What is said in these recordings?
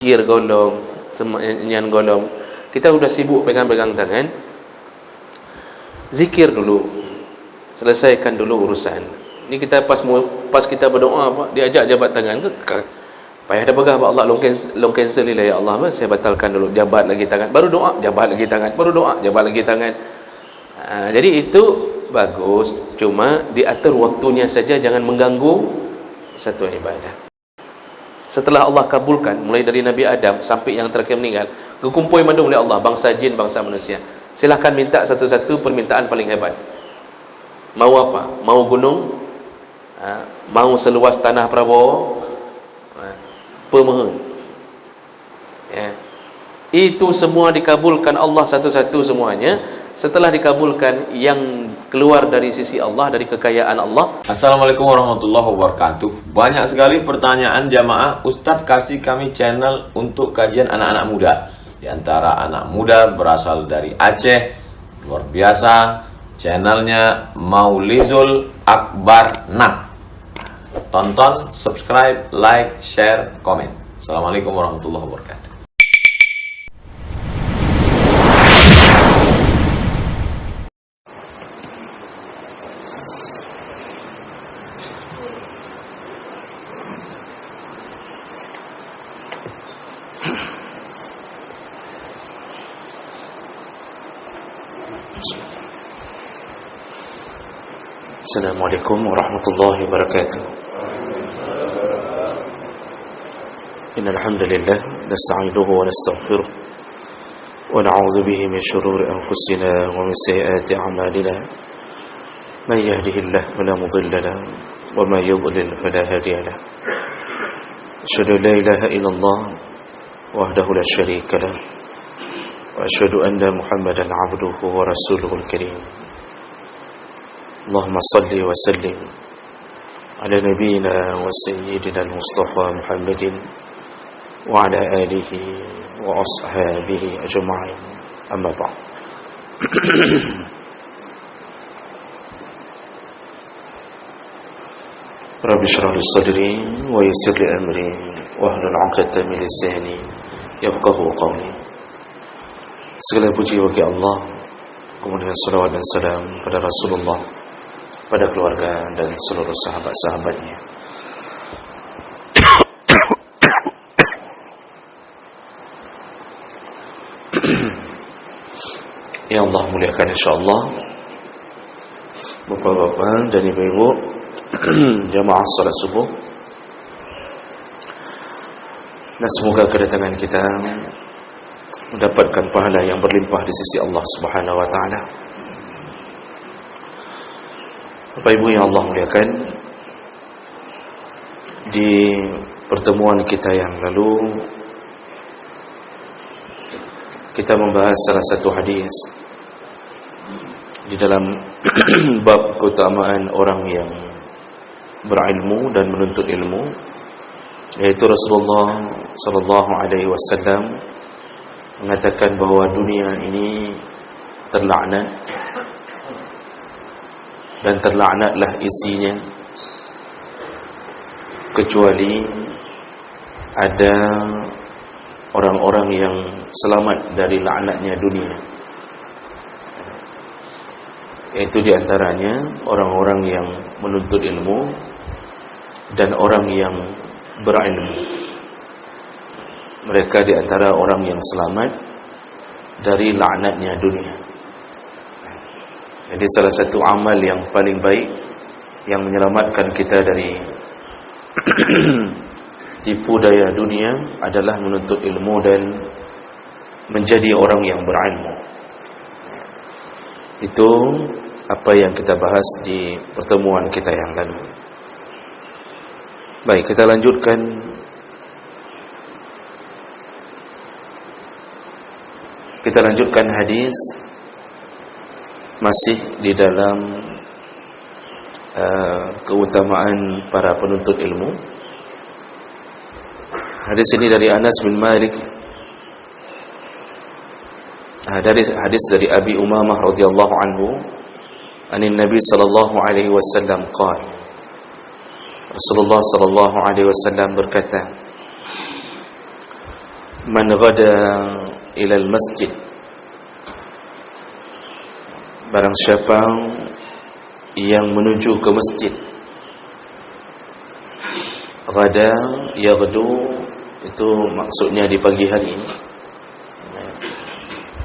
zikir golong, sembahyang golong. Kita sudah sibuk pegang-pegang tangan. Zikir dulu. Selesaikan dulu urusan. Ni kita pas kita berdoa, diajak jabat tangan ke? Payah dah pegah Allah, long cancel ni lah ya Allah, saya batalkan dulu, jabat lagi tangan, baru doa, jabat lagi tangan, baru doa, jabat lagi tangan. Jadi itu bagus, cuma diatur waktunya saja, jangan mengganggu satu ibadah. Setelah Allah kabulkan, mulai dari Nabi Adam sampai yang terakhir meninggal, kekumpul mandung oleh Allah, bangsa jin, bangsa manusia. Silahkan minta satu-satu permintaan paling hebat. Mau apa? Mau gunung? Mau seluas tanah Prabowo? Pemohon. Ya. Itu semua dikabulkan Allah satu-satu semuanya. Setelah dikabulkan, yang keluar dari sisi Allah, dari kekayaan Allah. Assalamualaikum warahmatullahi wabarakatuh. Banyak sekali pertanyaan jamaah, Ustadz kasih kami channel untuk kajian anak-anak muda. Di antara anak muda berasal dari Aceh, luar biasa, channelnya Maulizul Akbar Nak. Tonton, subscribe, like, share, komen. Assalamualaikum warahmatullahi wabarakatuh. Assalamualaikum warahmatullahi wabarakatuh. Innal hamdalillah nasta'inuhu wa nastaghfiruh wa na'udzu bihi min shururi anfusina wa min sayyiati a'malina. Man yahdihillahu fala mudilla lahu wa man yudlil fala hadiya lahu. Asyhadu an la ilaha illallah wahdahu la syarika lahu wa asyhadu anna Muhammadan 'abduhu wa rasuluhul karim. Allahumma salli wa sallim ala nabiyyina wa sayyidina al-Mustafa Muhammadin wa ala alihi wa ashabihi ajma'in. Amma ba'd. Rabbi shrah li sadri wa yassir li amri wahlul 'uqdatam min lisani yafqahu qawli. Segala puji bagi Allah, kemudian salawat dan salam pada Rasulullah, pada keluarga dan seluruh sahabat-sahabatnya. Ya Allah muliakan insyaAllah bapak-bapak dan ibu-ibu jamaah salat subuh, dan semoga kedatangan kita mendapatkan pahala yang berlimpah di sisi Allah Subhanahu wa ta'ala. Bapak Ibu yang Allah muliakan, di pertemuan kita yang lalu kita membahas salah satu hadis di dalam bab keutamaan orang yang berilmu dan menuntut ilmu, yaitu Rasulullah sallallahu alaihi wasallam mengatakan bahwa dunia ini terlaknat dan terlaknatlah isinya, kecuali ada orang-orang yang selamat dari laknatnya dunia, yaitu diantaranya orang-orang yang menuntut ilmu dan orang yang berilmu. Mereka diantara orang yang selamat dari laknatnya dunia. Jadi salah satu amal yang paling baik yang menyelamatkan kita dari tipu daya dunia adalah menuntut ilmu dan menjadi orang yang berilmu. Itu apa yang kita bahas di pertemuan kita yang lalu. Baik, kita lanjutkan. Kita lanjutkan hadis masih di dalam keutamaan para penuntut ilmu. Hadis ini dari Anas bin Malik, dari hadis dari Abi Umamah radhiyallahu anhu, anin Nabi sallallahu alaihi wasallam qala, Rasulullah sallallahu alaihi wasallam berkata, Man ghada ilal masjid, barang siapa yang menuju ke masjid. Ghada, yaghdu, itu maksudnya di pagi hari.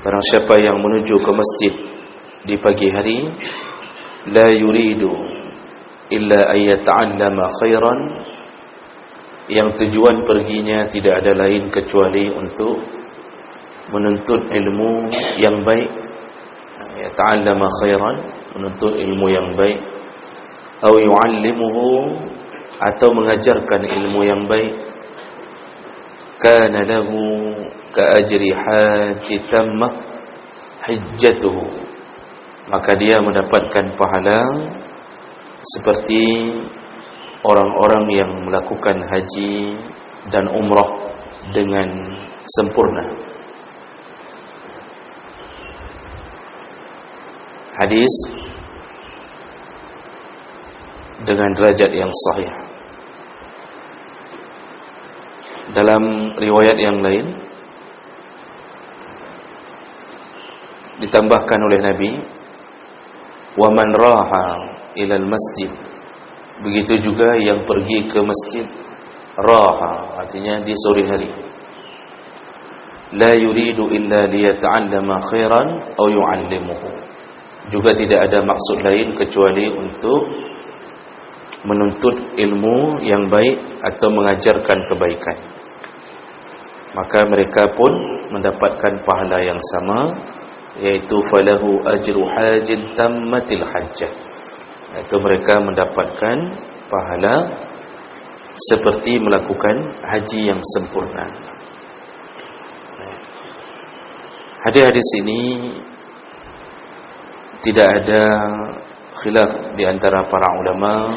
Barang siapa yang menuju ke masjid di pagi hari, la yuridu illa ayyata'allama khairan, yang tujuan perginya tidak ada lain kecuali untuk menuntut ilmu yang baik. Yata'allama khairan, menuntut ilmu yang baik. Atau yu'allimuhu, atau mengajarkan ilmu yang baik. Kana lahu ka'ajri haji tammah hijjatuhu, maka dia mendapatkan pahala seperti orang-orang yang melakukan haji dan umrah dengan sempurna. Hadis dengan derajat yang sahih. Dalam riwayat yang lain ditambahkan oleh Nabi, wa man raha ilal masjid, begitu juga yang pergi ke masjid. Raha artinya di sore hari. La yuridu illa liyata'allama khairan aw yu'allimuhu, juga tidak ada maksud lain kecuali untuk menuntut ilmu yang baik atau mengajarkan kebaikan. Maka mereka pun mendapatkan pahala yang sama, yaitu falahu ajru hajin tammatil hajjah, yaitu mereka mendapatkan pahala seperti melakukan haji yang sempurna. Hadis-hadis ini tidak ada khilaf di antara para ulama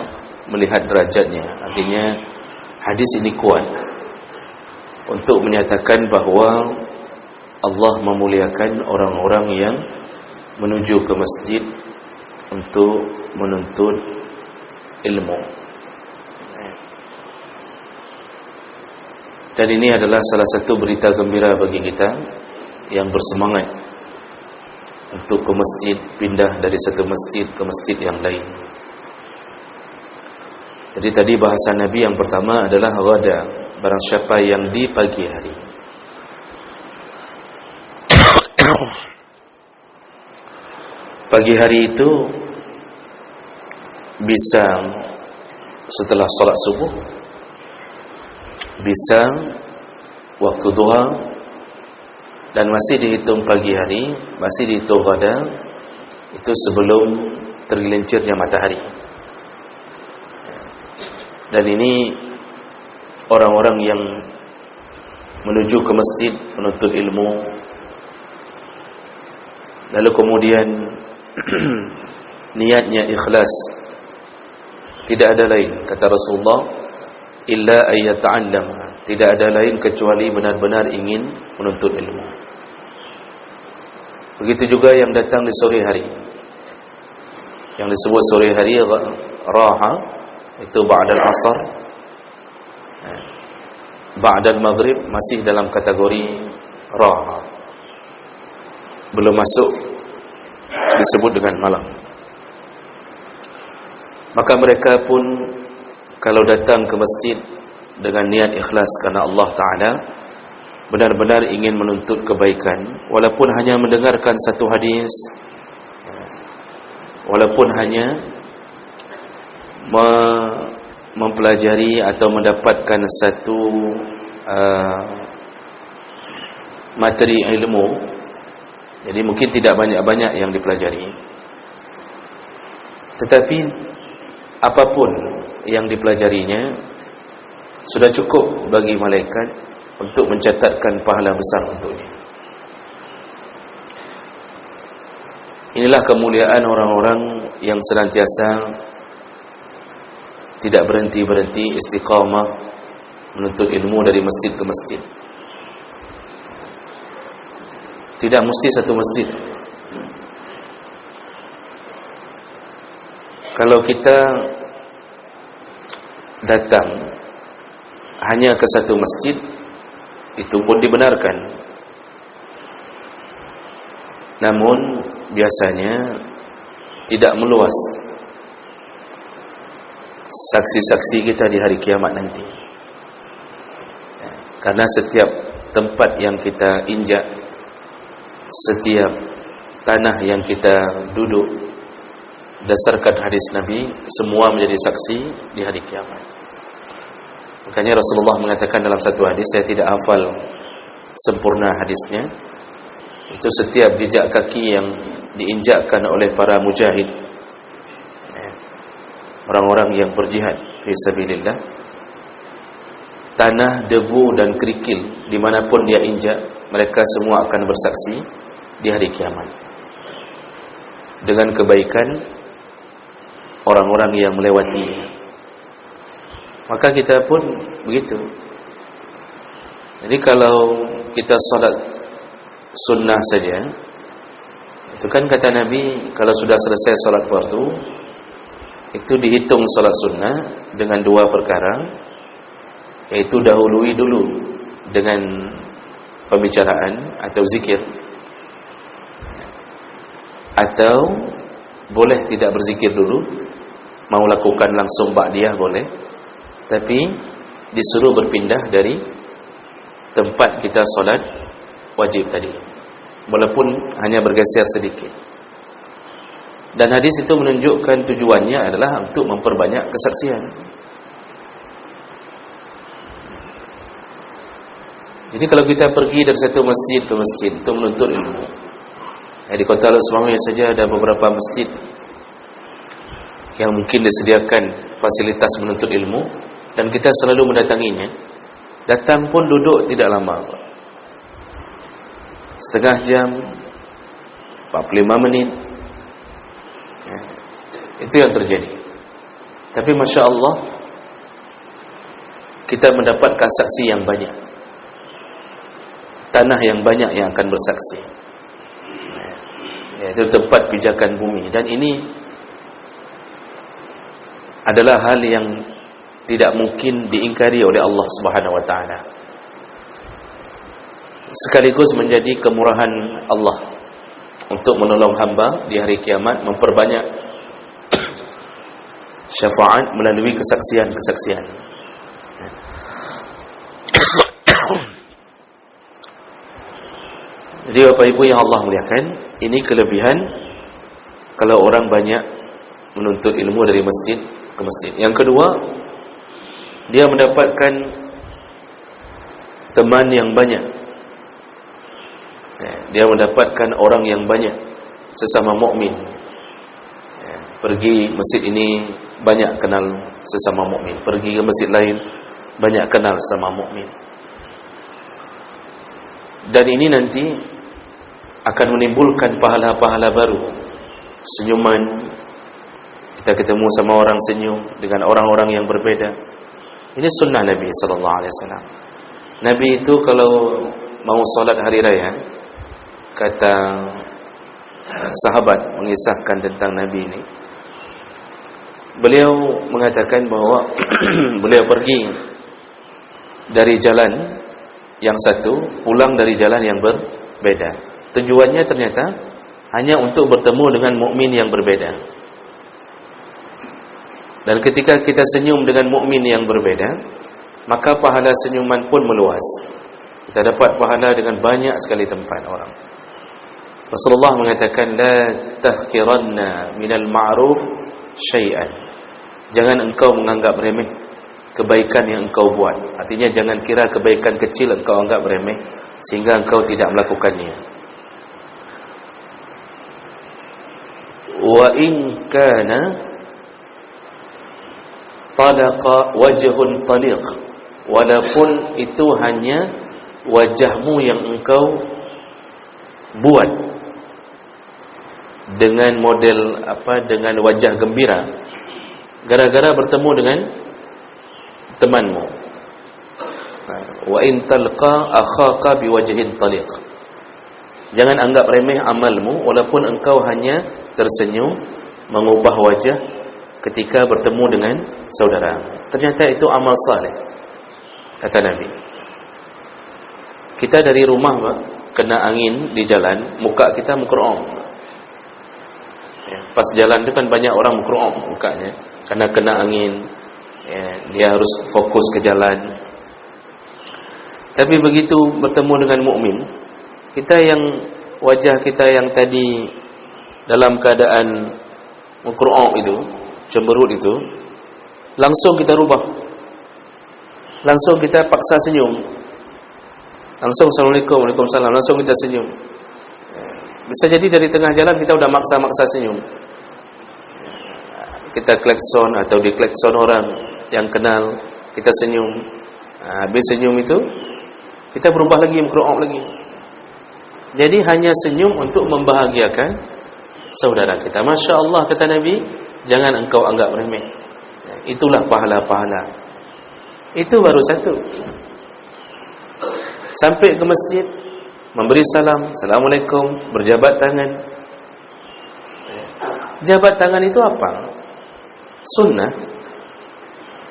melihat derajatnya. Artinya hadis ini kuat untuk menyatakan bahawa Allah memuliakan orang-orang yang menuju ke masjid untuk menuntut ilmu. Dan ini adalah salah satu berita gembira bagi kita yang bersemangat untuk ke masjid, pindah dari satu masjid ke masjid yang lain. Jadi tadi bahasa Nabi yang pertama adalah ghada, barang siapa yang di pagi hari. Pagi hari itu bisa setelah solat subuh, bisa waktu duha, dan masih dihitung pagi hari, masih dihitung ghada, itu sebelum tergelincirnya matahari. Dan ini orang-orang yang menuju ke masjid menuntut ilmu, lalu kemudian niatnya ikhlas, tidak ada lain, kata Rasulullah, illa ayyata'allama, tidak ada lain kecuali benar-benar ingin menuntut ilmu. Begitu juga yang datang di sore hari, yang disebut sore hari raha, itu ba'dal asar, ba'dal maghrib, masih dalam kategori raha, belum masuk disebut dengan malam. Maka mereka pun kalau datang ke masjid dengan niat ikhlas karena Allah Ta'ala, benar-benar ingin menuntut kebaikan, walaupun hanya mendengarkan satu hadis, walaupun hanya mempelajari atau mendapatkan satu materi ilmu, jadi mungkin tidak banyak-banyak yang dipelajari, tetapi apapun yang dipelajarinya sudah cukup bagi malaikat untuk mencatatkan pahala besar untuknya. Inilah kemuliaan orang-orang yang senantiasa tidak berhenti-berhenti, istiqamah menuntut ilmu dari masjid ke masjid. Tidak mesti satu masjid. Kalau kita datang hanya ke satu masjid, itu pun dibenarkan. Namun biasanya tidak meluas saksi-saksi kita di hari kiamat nanti. Karena setiap tempat yang kita injak, setiap tanah yang kita duduk, berdasarkan hadis Nabi, semua menjadi saksi di hari kiamat. Makanya Rasulullah mengatakan dalam satu hadis, saya tidak hafal sempurna hadisnya, itu setiap jejak kaki yang diinjakkan oleh para mujahid, orang-orang yang berjihad fi sabilillah, tanah, debu dan kerikil dimanapun dia injak, mereka semua akan bersaksi di hari kiamat dengan kebaikan orang-orang yang melewati. Maka kita pun begitu. Jadi kalau kita salat sunnah saja, itu kan kata Nabi, kalau sudah selesai salat fardu, itu dihitung salat sunnah dengan dua perkara, yaitu dahului dulu dengan pembicaraan atau zikir, atau boleh tidak berzikir dulu, mau lakukan langsung ba'diyah boleh, tapi disuruh berpindah dari tempat kita solat wajib tadi, walaupun hanya bergeser sedikit. Dan hadis itu menunjukkan tujuannya adalah untuk memperbanyak kesaksian. Jadi kalau kita pergi dari satu masjid ke masjid untuk menuntut ilmu, di kota Lutsumawi saja ada beberapa masjid yang mungkin disediakan fasilitas menuntut ilmu, dan kita selalu mendatanginya. Datang pun duduk tidak lama, setengah jam, 45 menit, itu yang terjadi. Tapi Masya Allah, kita mendapatkan saksi yang banyak, tanah yang banyak yang akan bersaksi, yaitu tempat pijakan bumi. Dan ini adalah hal yang tidak mungkin diingkari oleh Allah Subhanahu wa taala. Sekaligus menjadi kemurahan Allah untuk menolong hamba di hari kiamat, memperbanyak syafaat melalui kesaksian-kesaksian. Jadi Bapak Ibu yang Allah muliakan, ini kelebihan kalau orang banyak menuntut ilmu dari masjid ke masjid. Yang kedua, dia mendapatkan teman yang banyak, dia mendapatkan orang yang banyak, sesama mukmin. Pergi masjid ini banyak kenal sesama mukmin, pergi ke masjid lain banyak kenal sesama mukmin. Dan ini nanti akan menimbulkan pahala-pahala baru. Senyuman, kita ketemu sama orang senyum dengan orang-orang yang berbeda. Ini sunnah Nabi sallallahu alaihi wasallam. Nabi itu kalau mau salat hari raya, kata sahabat mengisahkan tentang Nabi ini, beliau mengatakan bahwa beliau pergi dari jalan yang satu, pulang dari jalan yang berbeda. Tujuannya ternyata hanya untuk bertemu dengan mukmin yang berbeda. Dan ketika kita senyum dengan mukmin yang berbeda, maka pahala senyuman pun meluas. Kita dapat pahala dengan banyak sekali tempat orang. Rasulullah mengatakan, la tahqiranna minal ma'ruf syai'an. Jangan engkau menganggap remeh kebaikan yang engkau buat. Artinya jangan kira kebaikan kecil engkau anggap remeh sehingga engkau tidak melakukannya. Wa in kana talaqa wajhun taliq, walaupun itu hanya wajahmu yang engkau buat dengan model apa, dengan wajah gembira, gara-gara bertemu dengan temanmu. Wa in talqa akhaka biwajhin taliq, jangan anggap remeh amalmu walaupun engkau hanya tersenyum, mengubah wajah ketika bertemu dengan saudara. Ternyata itu amal saleh, kata Nabi. Kita dari rumah Pak, kena angin di jalan, muka kita mukroong. Ya, pas jalan itu kan banyak orang mukroong mukanya, karena kena angin. Ya, dia harus fokus ke jalan. Tapi begitu bertemu dengan mukmin, kita yang wajah kita yang tadi dalam keadaan mukroong itu, cemberut itu, langsung kita rubah. Langsung kita paksa senyum. Langsung Assalamualaikum, Waalaikumsalam, langsung kita senyum. Bisa jadi dari tengah jalan kita udah maksa-maksa senyum. Kita klakson atau diklakson orang yang kenal, kita senyum. Habis senyum itu, kita berubah lagi, mukroong lagi. Jadi hanya senyum untuk membahagiakan saudara kita. Masya Allah, kata Nabi, jangan engkau anggap remeh. Itulah pahala-pahala. Itu baru satu. Sampai ke masjid, memberi salam, Assalamualaikum, berjabat tangan. Jabat tangan itu apa? Sunnah.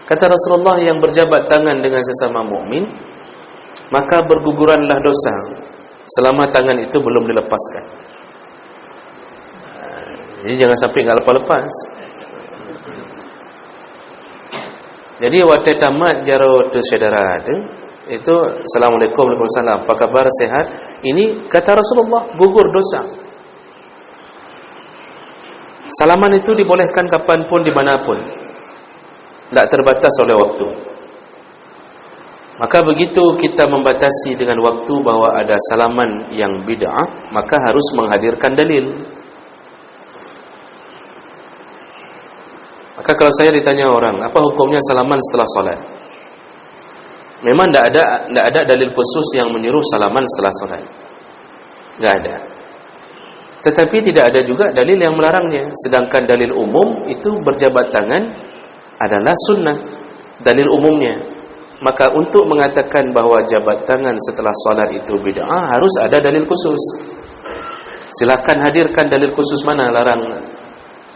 Kata Rasulullah, yang berjabat tangan dengan sesama mukmin, maka berguguranlah dosa selama tangan itu belum dilepaskan. Jadi jangan sampai enggak lepas-lepas. Jadi waktu tamat jaro tu saudara itu Assalamualaikum, Waalaikumsalam, apa kabar, sehat? Ini kata Rasulullah, gugur dosa. Salaman itu dibolehkan kapanpun, dimanapun, tidak terbatas oleh waktu. Maka begitu kita membatasi dengan waktu bahwa ada salaman yang bid'ah, maka harus menghadirkan dalil. Maka kalau saya ditanya orang, apa hukumnya salaman setelah solat? Memang tidak ada dalil khusus yang menyuruh salaman setelah solat. Tidak ada. Tetapi tidak ada juga dalil yang melarangnya. Sedangkan dalil umum itu berjabat tangan adalah sunnah, dalil umumnya. Maka untuk mengatakan bahawa jabat tangan setelah solat itu bid'ah, harus ada dalil khusus. Silakan hadirkan dalil khusus mana larang.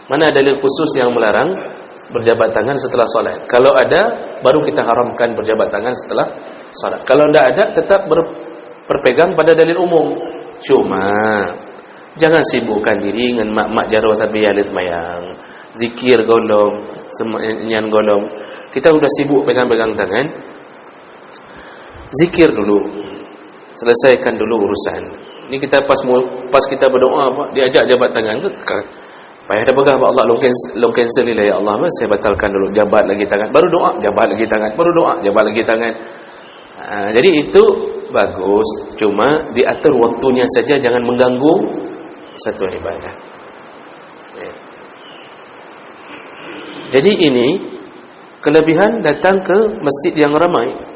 Mana dalil khusus yang melarang berjabat tangan setelah solat? Kalau ada, baru kita haramkan berjabat tangan setelah solat. Kalau tidak ada, tetap berpegang pada dalil umum. Cuma jangan sibukkan diri dengan mak-mak jaro sabi alis mayang, zikir golong, semanyan golong. Kita sudah sibuk pegang-pegang tangan. Zikir dulu, selesaikan dulu urusan. Ini kita pas kita berdoa, diajak jabat tangan, payah dah begah, Allah long cancel ni lah, ya Allah, saya batalkan dulu, jabat lagi tangan, baru doa, jabat lagi tangan, baru doa, jabat lagi tangan. Jadi itu bagus, cuma diatur waktunya saja, jangan mengganggu satu ibadah. Jadi ini kelebihan datang ke masjid yang ramai.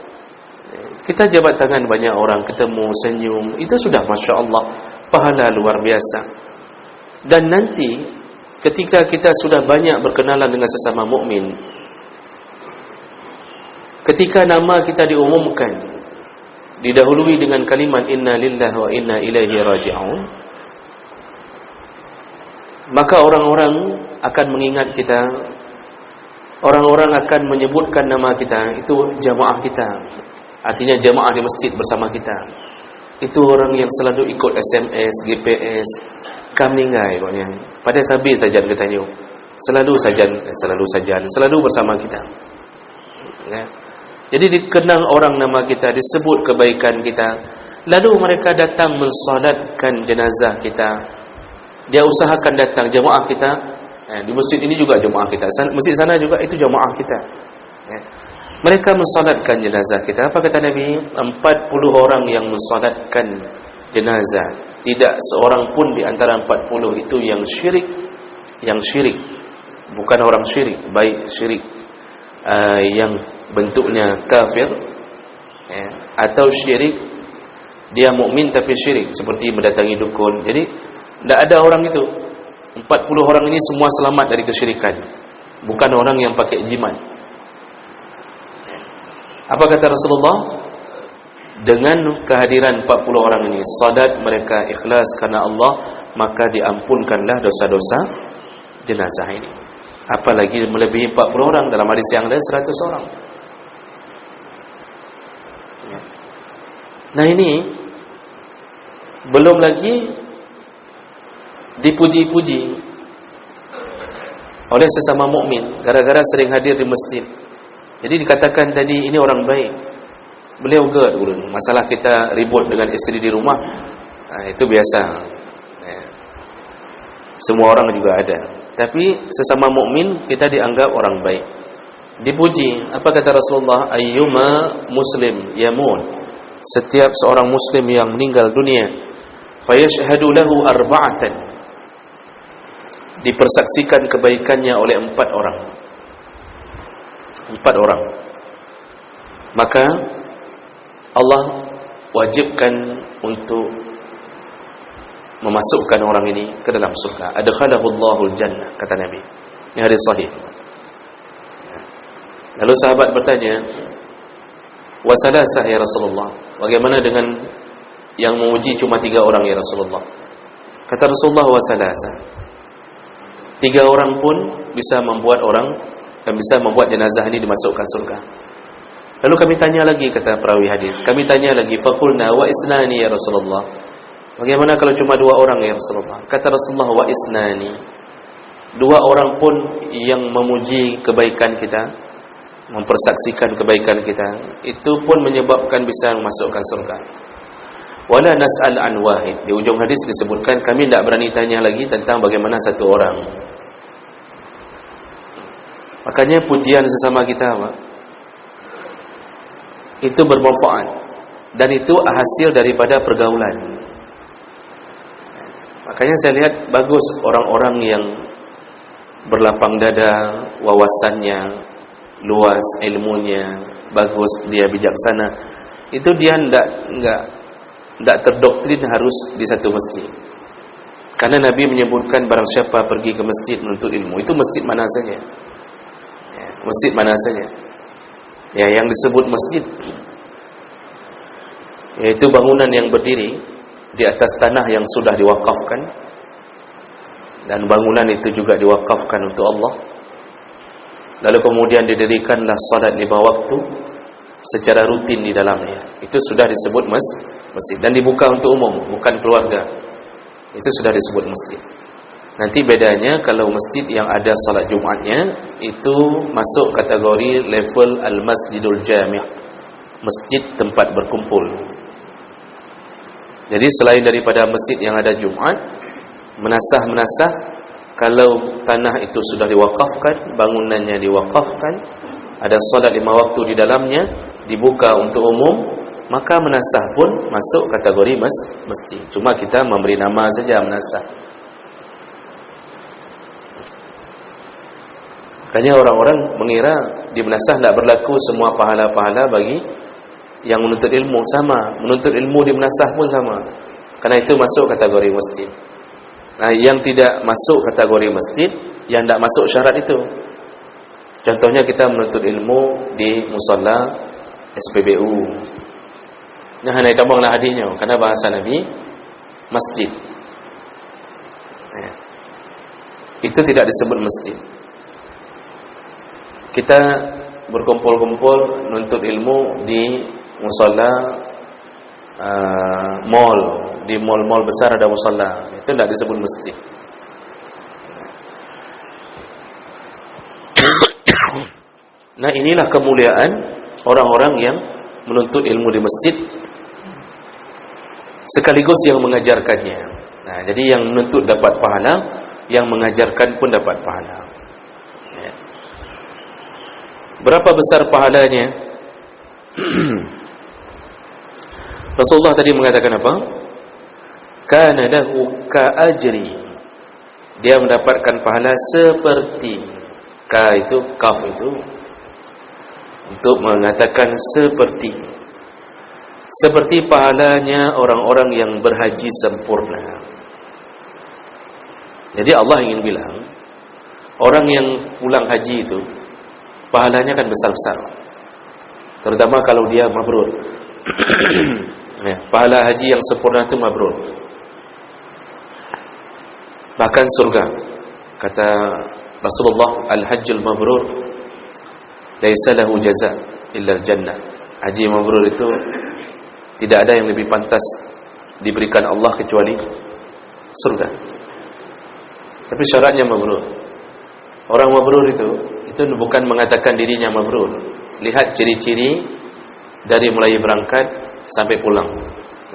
Kita jabat tangan banyak orang, ketemu, senyum, itu sudah Masya Allah, pahala luar biasa. Dan nanti ketika kita sudah banyak berkenalan dengan sesama mukmin, ketika nama kita diumumkan, didahului dengan kalimat inna lillahi wa inna ilaihi raji'un, maka orang-orang akan mengingat kita, orang-orang akan menyebutkan nama kita, itu jamaah kita. Artinya jamaah di masjid bersama kita. Itu orang yang selalu ikut SMS, GPS, kami ngai pokoknya. Pada sabi sajan katanya. Selalu bersama kita. Ya. Jadi dikenang orang nama kita, disebut kebaikan kita. Lalu mereka datang mensolatkan jenazah kita. Dia usahakan datang jemaah kita. Di masjid ini juga jemaah kita. Masjid sana juga itu jemaah kita. Ya. Mereka mensolatkan jenazah kita. Apa kata Nabi? 40 orang yang mensolatkan jenazah. Tidak seorang pun di antara 40 itu yang syirik. Yang syirik, bukan orang syirik, baik syirik yang bentuknya kafir, ya, atau syirik dia mukmin tapi syirik, seperti mendatangi dukun. Jadi tidak ada orang itu. 40 orang ini semua selamat dari kesyirikan, bukan orang yang pakai jimat. Apa kata Rasulullah? Dengan kehadiran 40 orang ini, salat mereka ikhlas karena Allah, maka diampunkanlah dosa-dosa jenazah ini. Apalagi melebihi 40 orang, dalam hadis yang lain 100 orang. Nah ini Belum lagi dipuji-puji oleh sesama mukmin gara-gara sering hadir di masjid. Jadi dikatakan tadi ini orang baik. Beliau gerd, masalah kita ribut dengan isteri di rumah, itu biasa. Semua orang juga ada. Tapi sesama mukmin kita dianggap orang baik. Dipuji. Apa kata Rasulullah? Ayyuma muslim yamun. Setiap seorang muslim yang meninggal dunia, fayashhadu lahu arba'atan. Dipersaksikan kebaikannya oleh 4 orang. 4 orang. Maka Allah wajibkan untuk memasukkan orang ini ke dalam surga. Adkhalahullahu al-jannah, kata Nabi. Ini hadis sahih. Lalu sahabat bertanya, wa salasah ya Rasulullah, bagaimana dengan yang memuji cuma 3 orang ya Rasulullah? Kata Rasulullah, wa salasah, 3 orang pun bisa membuat jenazah ini dimasukkan surga. Lalu kami tanya lagi, kata perawi hadis, kami tanya lagi, faqulna wa isnani ya Rasulullah, bagaimana kalau cuma 2 orang ya Rasulullah? Kata Rasulullah, wa isnani, 2 orang pun yang memuji kebaikan kita, mempersaksikan kebaikan kita, itu pun menyebabkan bisa memasukkan surga. Wala nas'al an wahid. Di ujung hadis disebutkan kami tidak berani tanya lagi tentang bagaimana 1 orang. Makanya pujian sesama kita itu bermanfaat, dan itu hasil daripada pergaulan. Makanya saya lihat bagus orang-orang yang berlapang dada, wawasannya luas, ilmunya bagus, dia bijaksana, itu dia tidak terdoktrin harus di satu masjid. Karena Nabi menyebutkan barang siapa pergi ke masjid menuntut ilmu, itu masjid mana saja, masjid mana saja ya yang disebut masjid, yaitu bangunan yang berdiri di atas tanah yang sudah diwakafkan, dan bangunan itu juga diwakafkan untuk Allah. Lalu kemudian didirikanlah salat 5 waktu secara rutin di dalamnya. Itu sudah disebut masjid, dan dibuka untuk umum, bukan keluarga. Itu sudah disebut masjid. Nanti bedanya kalau masjid yang ada salat Jumatnya, itu masuk kategori level al-masjidul jami', masjid tempat berkumpul. Jadi selain daripada masjid yang ada Jumat, menasah, kalau tanah itu sudah diwakafkan, bangunannya diwakafkan, ada salat 5 waktu di dalamnya, dibuka untuk umum, maka menasah pun masuk kategori masjid. Cuma kita memberi nama saja menasah. Makanya orang-orang mengira di menasah tidak berlaku semua pahala-pahala bagi yang menuntut ilmu. Sama, menuntut ilmu di menasah pun sama. Karena itu masuk kategori masjid. Nah, yang tidak masuk kategori masjid, yang tidak masuk syarat itu. Contohnya kita menuntut ilmu di musalla SPBU. Nah, hanya tambahlah hadisnya, karena bahasa Nabi masjid. Itu tidak disebut masjid. Kita berkumpul-kumpul menuntut ilmu di musalla mall, di mall-mall besar ada musalla, itu tidak disebut masjid. Nah, inilah kemuliaan orang-orang yang menuntut ilmu di masjid sekaligus yang mengajarkannya. Nah, jadi yang menuntut dapat pahala, yang mengajarkan pun dapat pahala. Berapa besar pahalanya? Rasulullah tadi mengatakan apa? Kana lahu ka'ajri. Dia mendapatkan pahala seperti, ka itu, kaf itu untuk mengatakan seperti pahalanya orang-orang yang berhaji sempurna. Jadi Allah ingin bilang, orang yang pulang haji itu pahalanya kan besar-besar, terutama kalau dia mabrur. Pahala haji yang sempurna itu mabrur, bahkan surga. Kata Rasulullah, al-hajjul mabrur laisa lahu jaza' illa al-jannah. Haji mabrur itu tidak ada yang lebih pantas diberikan Allah kecuali surga. Tapi syaratnya mabrur. Orang mabrur itu bukan mengatakan dirinya mabrur. Lihat ciri-ciri dari mulai berangkat sampai pulang.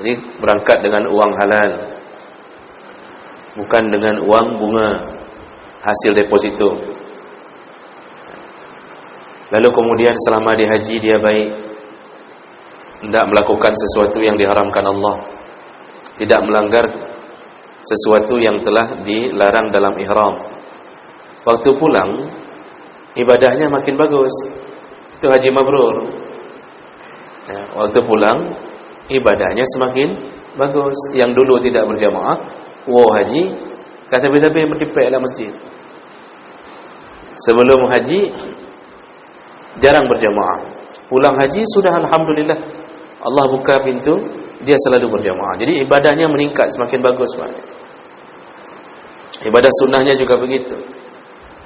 Jadi berangkat dengan uang halal, bukan dengan uang bunga hasil deposito. Lalu kemudian selama di haji dia baik, tidak melakukan sesuatu yang diharamkan Allah, tidak melanggar sesuatu yang telah dilarang dalam ihram. Waktu pulang ibadahnya makin bagus. Itu haji mabrur. Ya, waktu pulang ibadahnya semakin bagus. Yang dulu tidak berjamaah, haji kata beda-beda berdipek dalam masjid. Sebelum haji jarang berjamaah. Pulang haji sudah alhamdulillah Allah buka pintu, dia selalu berjamaah. Jadi ibadahnya meningkat, semakin bagus. Ibadah sunnahnya juga begitu.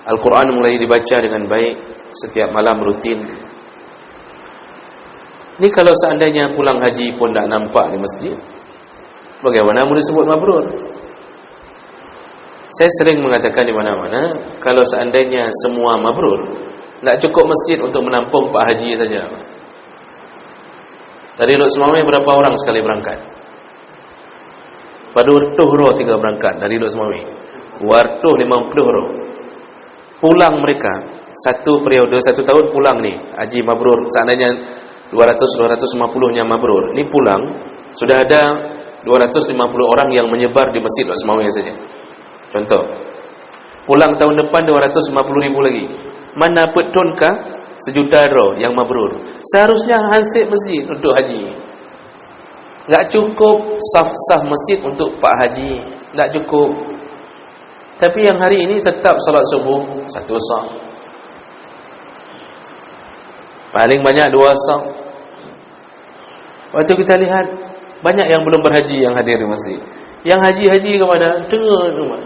Al-Quran mulai dibaca dengan baik setiap malam rutin. Ini kalau seandainya pulang haji pun tak nampak di masjid, bagaimana boleh disebut mabrur? Saya sering mengatakan di mana-mana, kalau seandainya semua mabrur, tak cukup masjid untuk menampung Pak Haji saja. Dari Lok Semawai berapa orang sekali berangkat? Pada wartuh roh 3 berangkat dari Lok Semawai. Wartuh 50 roh. Pulang mereka satu periode 1 tahun pulang nih haji mabrur. Seandainya 250-nya mabrur, ini pulang sudah ada 250 orang yang menyebar di masjid Lok Semawai saja. Contoh, pulang tahun depan 250,000 lagi. Mana betunkah 1 juta roh yang mabrur? Seharusnya hansip masjid untuk haji. Tak cukup saf-saf masjid untuk Pak Haji, tak cukup. Tapi yang hari ini tetap salat subuh 1 saf, paling banyak 2 saf. Waktu kita lihat banyak yang belum berhaji yang hadir di masjid. Yang haji-haji kepada tengah rumah.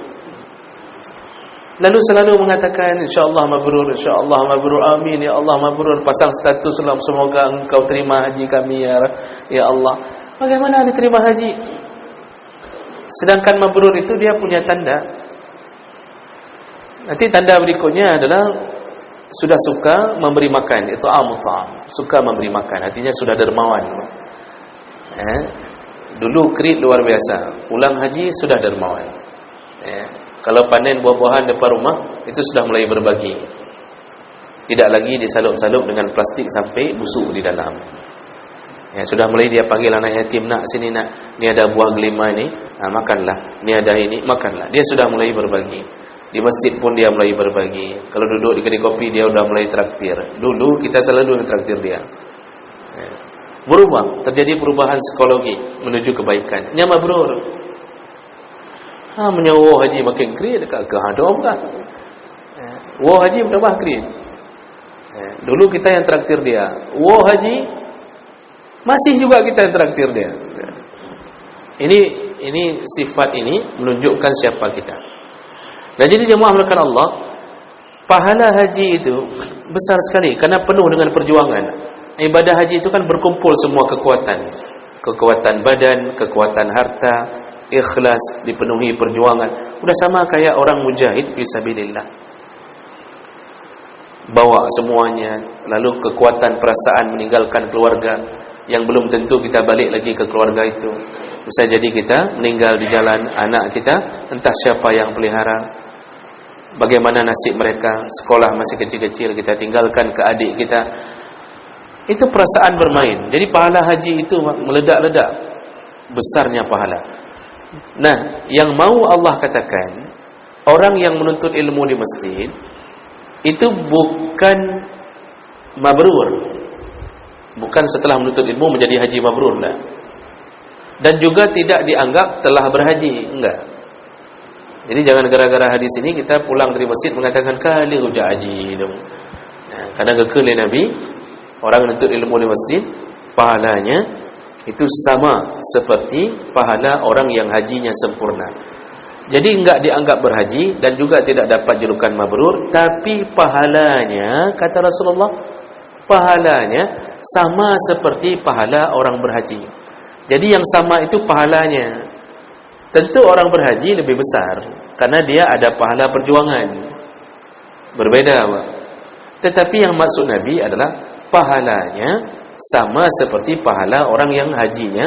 Lalu selalu mengatakan insya-Allah mabrur, insya-Allah mabrur, amin ya Allah mabrur, pasang status dalam semoga engkau terima haji kami ya Allah. Bagaimana diterima haji? Sedangkan mabrur itu dia punya tanda. Nanti tanda berikutnya adalah sudah suka memberi makan, itu amut'am, suka memberi makan, artinya sudah dermawan. Dulu kredit luar biasa, pulang haji sudah dermawan. Kalau panen buah-buahan depan rumah, itu sudah mulai berbagi. Tidak lagi disalup-salup dengan plastik sampai busuk di dalam. Sudah mulai dia panggil anak yatim, nak sini nak, ni ada buah gelima ni, makanlah. Ni ada ini, makanlah. Dia sudah mulai berbagi. Di masjid pun dia mulai berbagi. Kalau duduk di kedai kopi, dia sudah mulai traktir. Dulu kita selalu traktir dia. Berubah, terjadi perubahan psikologi menuju kebaikan. Nya mabrur. Menyawa haji makin kredit dekat ke hadam kah? Wah haji bertambah kredit. Dulu kita yang traktir dia. Wah haji masih juga kita yang traktir dia. Ini sifat ini menunjukkan siapa kita. Nah, jadi jemaah melakukan Allah, pahala haji itu besar sekali karena penuh dengan perjuangan. Ibadah haji itu kan berkumpul semua kekuatan badan, kekuatan harta, ikhlas, dipenuhi perjuangan. Sudah sama kayak orang mujahid fi sabilillah. Bawa semuanya, lalu kekuatan perasaan meninggalkan keluarga yang belum tentu kita balik lagi ke keluarga itu. Bisa jadi kita meninggal di jalan, anak kita entah siapa yang pelihara. Bagaimana nasib mereka, sekolah masih kecil-kecil kita tinggalkan ke adik kita. Itu perasaan bermain. Jadi pahala haji itu meledak-ledak besarnya pahala. Nah, yang mau Allah katakan, orang yang menuntut ilmu di masjid itu bukan mabrur. Bukan setelah menuntut ilmu menjadi haji mabrur lah. Dan juga tidak dianggap telah berhaji, enggak. Jadi jangan gara-gara hadis ini kita pulang dari masjid mengatakan kali rujak haji. Nah, karena kekali Nabi, orang menuntut ilmu di masjid pahalanya itu sama seperti pahala orang yang hajinya sempurna. Jadi enggak dianggap berhaji dan juga tidak dapat julukan mabrur, tapi pahalanya, kata Rasulullah, pahalanya sama seperti pahala orang berhaji. Jadi yang sama itu pahalanya. Tentu orang berhaji lebih besar karena dia ada pahala perjuangan. Berbeda, Pak. Tetapi yang maksud Nabi adalah pahalanya sama seperti pahala orang yang hajinya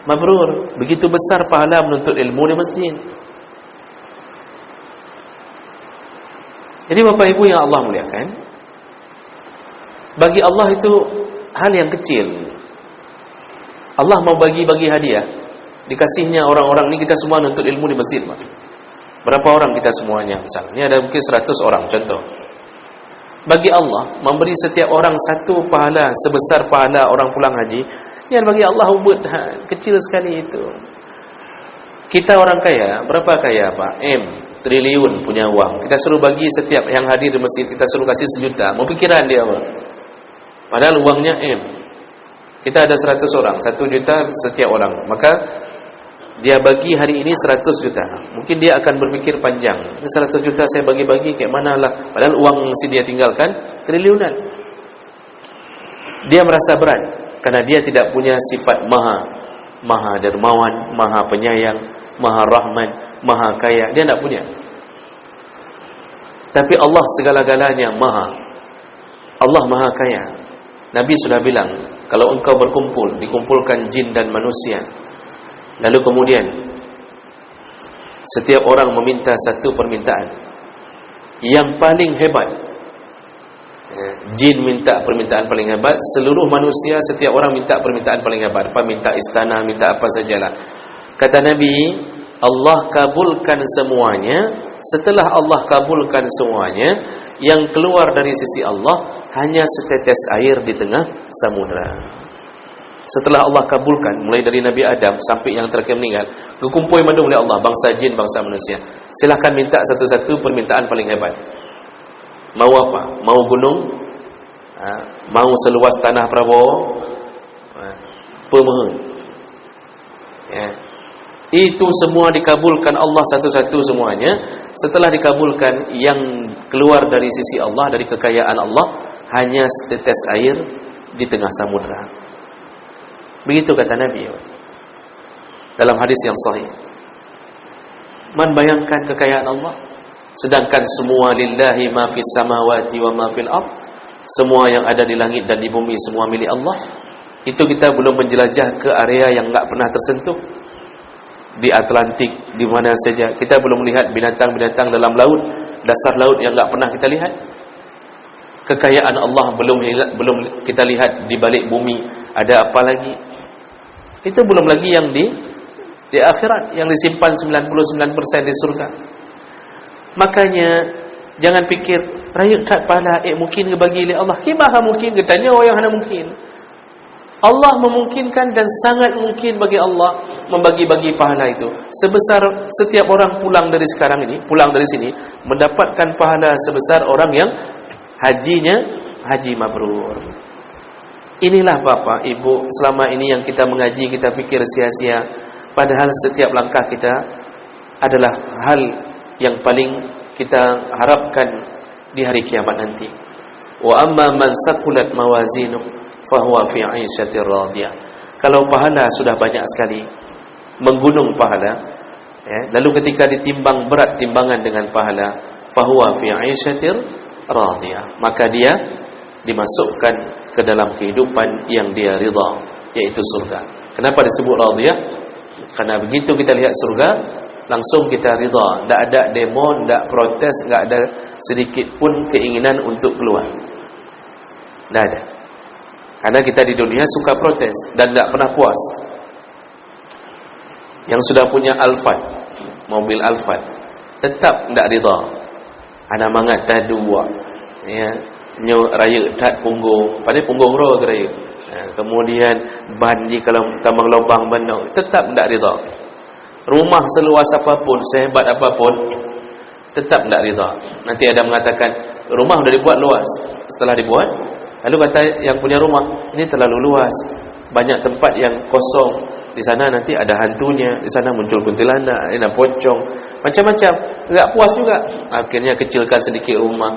mabrur. Begitu besar pahala menuntut ilmu di masjid. Jadi Bapak Ibu yang Allah muliakan, bagi Allah itu hal yang kecil. Allah mau bagi-bagi hadiah, dikasihnya orang-orang ni, kita semua nuntut ilmu di masjid, Pak. Berapa orang kita semuanya? Misalnya, ini ada mungkin 100 orang contoh. Bagi Allah memberi setiap orang satu pahala sebesar pahala orang pulang haji, yang bagi Allah kecil sekali itu. Kita orang kaya, berapa kaya, Pak? Triliun punya uang. Kita suruh bagi setiap yang hadir di masjid, kita suruh kasih 1 juta. Mau pikiran dia, Pak? Padahal uangnya Kita ada 100 orang, 1 juta setiap orang. Maka dia bagi hari ini 100 juta. Mungkin dia akan berpikir panjang. Ini 100 juta saya bagi-bagi kayak mana lah. Padahal uang yang dia tinggalkan triliunan. Dia merasa berat karena dia tidak punya sifat maha dermawan, maha penyayang, maha rahman, maha kaya. Dia tidak punya. Tapi Allah segala-galanya maha. Allah maha kaya. Nabi sudah bilang, kalau engkau berkumpul, dikumpulkan jin dan manusia, lalu kemudian setiap orang meminta satu permintaan yang paling hebat, jin minta permintaan paling hebat, seluruh manusia setiap orang minta permintaan paling hebat. Apa? Minta istana, minta apa sajalah. Kata Nabi, Allah kabulkan semuanya. Setelah Allah kabulkan semuanya, yang keluar dari sisi Allah hanya setetes air di tengah samudera. Setelah Allah kabulkan, mulai dari Nabi Adam sampai yang terakhir meninggal, dikumpul madu oleh Allah, bangsa jin, bangsa manusia. Silakan minta satu-satu permintaan paling hebat. Mau apa? Mau gunung? Mau seluas tanah Prabowo? Pemohon. Ya. Itu semua dikabulkan Allah satu-satu semuanya. Setelah dikabulkan, yang keluar dari sisi Allah, dari kekayaan Allah, hanya setetes air di tengah samudera. Begitu kata Nabi dalam hadis yang sahih. Man, bayangkan kekayaan Allah, sedangkan semua lillahi ma fis samawati wa ma fil ard, semua yang ada di langit dan di bumi semua milik Allah. Itu kita belum menjelajah ke area yang enggak pernah tersentuh, di Atlantik, di mana saja. Kita belum melihat binatang-binatang dalam laut, dasar laut yang enggak pernah kita lihat. Kekayaan Allah belum kita lihat di balik bumi. Ada apa lagi? Itu belum lagi yang di akhirat, yang disimpan 99% di surga. Makanya jangan pikir raya kat pahala mungkin ke bagi oleh Allah. Gimana mungkin? Katanya orang yang hana mungkin. Allah memungkinkan dan sangat mungkin bagi Allah membagi-bagi pahala itu. Sebesar setiap orang pulang dari sini mendapatkan pahala sebesar orang yang hajinya haji mabrur. Inilah Bapak, Ibu, selama ini yang kita mengaji, kita pikir sia-sia. Padahal setiap langkah kita adalah hal yang paling kita harapkan di hari kiamat nanti. Wa amma man saqulat mawazinuhu fahuwa fi 'aisyatir radiyah. Kalau pahala sudah banyak sekali, menggunung pahala, lalu ketika ditimbang berat timbangan dengan pahala, fahuwa fi 'aisyatir radiyah, maka dia dimasukkan ke dalam kehidupan yang dia ridha, yaitu surga. Kenapa disebut radiyah? Karena begitu kita lihat surga, langsung kita ridha, tidak ada demo, tidak protes, tidak ada sedikit pun keinginan untuk keluar. Tidak ada. Karena kita di dunia suka protes dan tidak pernah puas. Yang sudah punya Alphard, mobil Alphard, tetap tidak ridha. Ana mangat dah dua, ya, nyo raya tak punggung, padahal punggung ro raya. Kemudian ban di kalau tambang lubang bandau, tetap tidak ridha. Rumah seluas apapun, sehebat apapun, tetap tidak ridha. Nanti ada mengatakan rumah sudah dibuat luas. Setelah dibuat, lalu kata yang punya rumah, ini terlalu luas, banyak tempat yang kosong. Di sana nanti ada hantunya, di sana muncul kuntilanak, ada pocong, macam-macam. Enggak puas juga. Akhirnya kecilkan sedikit rumah.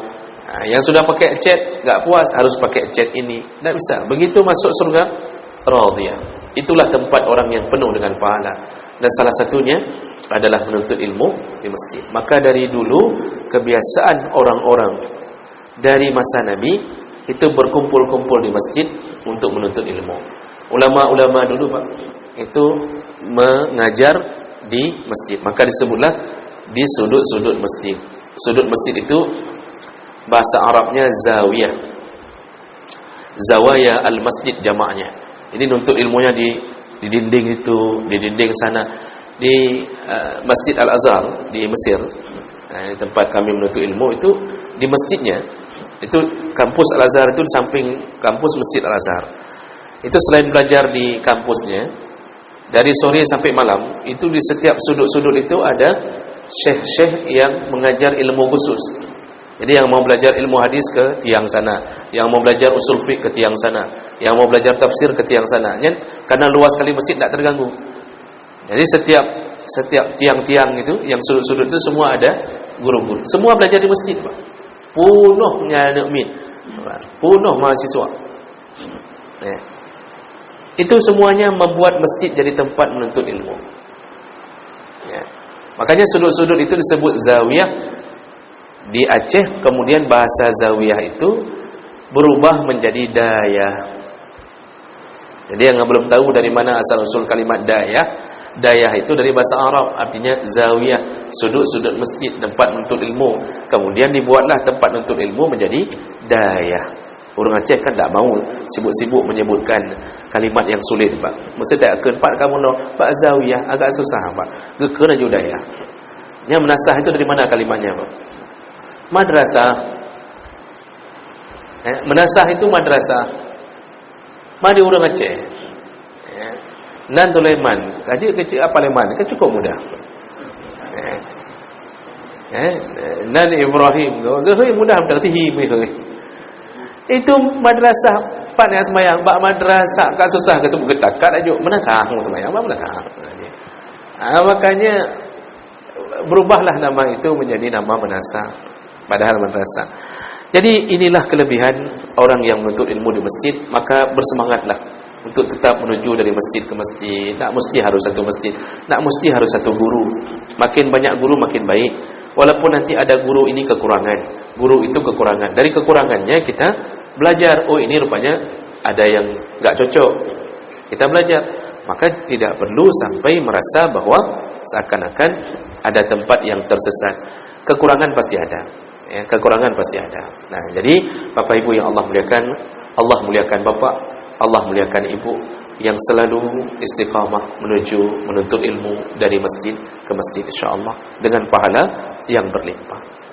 Yang sudah pakai cat enggak puas, harus pakai cat ini. Tidak bisa. Begitu masuk surga, radiyah. itulah tempat orang yang penuh dengan pahala, dan salah satunya adalah menuntut ilmu di masjid. Maka dari dulu kebiasaan orang-orang dari masa Nabi itu berkumpul-kumpul di masjid untuk menuntut ilmu. Ulama-ulama dulu Pak, itu mengajar di masjid. Maka disebutlah di sudut-sudut masjid. Sudut masjid itu bahasa Arabnya zawiyah. Zawaya al-masjid jamaknya. Ini nuntut ilmunya di dinding itu, di dinding sana, di Masjid Al-Azhar di Mesir. Tempat kami menuntut ilmu itu di masjidnya. Itu kampus Al-Azhar itu di samping kampus Masjid Al-Azhar. Itu selain belajar di kampusnya, dari sore sampai malam, itu di setiap sudut-sudut itu ada syekh-syekh yang mengajar ilmu khusus. Jadi yang mau belajar ilmu hadis ke tiang sana, yang mau belajar usul fiqh ke tiang sana, yang mau belajar tafsir ke tiang sana. Karena luas sekali masjid tak terganggu. Jadi setiap tiang-tiang itu, yang sudut-sudut itu semua ada guru-guru. Semua belajar di masjid, Pak. Penuhnya mukmin, penuh mahasiswa. Itu semuanya membuat masjid jadi tempat menuntut ilmu. Makanya sudut-sudut itu disebut zawiyah di Aceh. Kemudian bahasa zawiyah itu berubah menjadi dayah. Jadi yang belum tahu dari mana asal usul kalimat dayah, dayah itu dari bahasa Arab, artinya zawiyah, sudut-sudut masjid, tempat menuntut ilmu. Kemudian dibuatlah tempat menuntut ilmu menjadi dayah. Orang Aceh kan tak mau sibuk-sibuk menyebutkan kalimat yang sulit, Pak. Mesti tak akan Pak kamu no, Pak zawiyah agak susah, Pak. Gekena juga dayah. Yang menasah itu dari mana kalimatnya, Pak? Madrasah. Menasah itu madrasah. Madi orang Aceh. Nan Sulaiman, kecil apa Leman, kan cukup mudah. Nan Ibrahim, mudah berarti itu madrasah. Pak yang semayang, bak madrasah kan susah ketemu getakat aja. Menasah semayang, bak menasah. Makanya berubahlah nama itu menjadi nama menasah, padahal madrasah. Jadi inilah kelebihan orang yang menuntut ilmu di masjid. Maka bersemangatlah untuk tetap menuju dari masjid ke masjid. Tak mesti harus satu masjid, tak mesti harus satu guru. Makin banyak guru makin baik. Walaupun nanti ada guru ini kekurangan, guru itu kekurangan. Dari kekurangannya kita belajar. Oh ini rupanya ada yang tak cocok, kita belajar. Maka tidak perlu sampai merasa bahwa seakan-akan ada tempat yang tersesat. Kekurangan pasti ada, kekurangan pasti ada. Nah, jadi Bapak Ibu yang Allah muliakan, Allah muliakan Bapak, Allah muliakan Ibu yang selalu istiqamah menuju menuntut ilmu dari masjid ke masjid, insyaallah dengan pahala yang berlimpah.